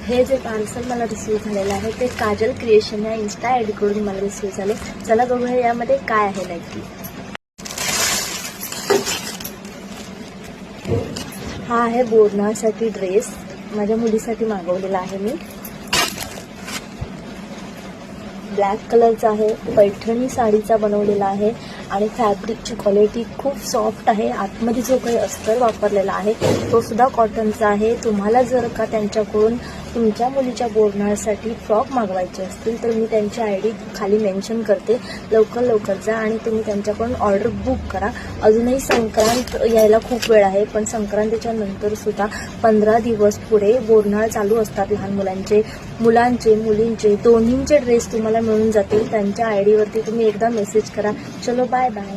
हे जे पार्सल मला रिसीव्ह झालेलं आहे ते काजल क्रिएशन या इन्स्टा आय कडून मला रिसीव्ह झाले. चला बघूया यामध्ये काय आहे नक्की. हा आहे बोरनासाठी ड्रेस, माझ्या मुलीसाठी मागवलेला आहे मी. ब्लॅक कलरचा आहे, पैठणी साडीचा बनवलेला आहे आणि फॅब्रिकची क्वालिटी खूप सॉफ्ट आहे. आतमध्ये जो काही अस्तर वापरलेला आहे तो सुद्धा कॉटनचा आहे. तुम्हाला जर का त्यांच्याकडून तुमच्या मुलीच्या बोरनाळसाठी फ्रॉक मागवायचे असतील तर मी त्यांची ID खाली मेन्शन करते. लवकर जा आणि तुम्ही त्यांच्याकडून ऑर्डर बुक करा. अजूनही संक्रांत यायला खूप वेळ आहे, पण संक्रांतीच्या नंतर सुद्धा 15 दिवस पुढे बोरनाळ चालू असतात. लहान मुलांचे मुलींचे दोन्हींचे ड्रेस तुम्हाला मिळून जातील. त्यांच्या ID वरती तुम्ही एकदा मेसेज करा. चलो बाय बाय.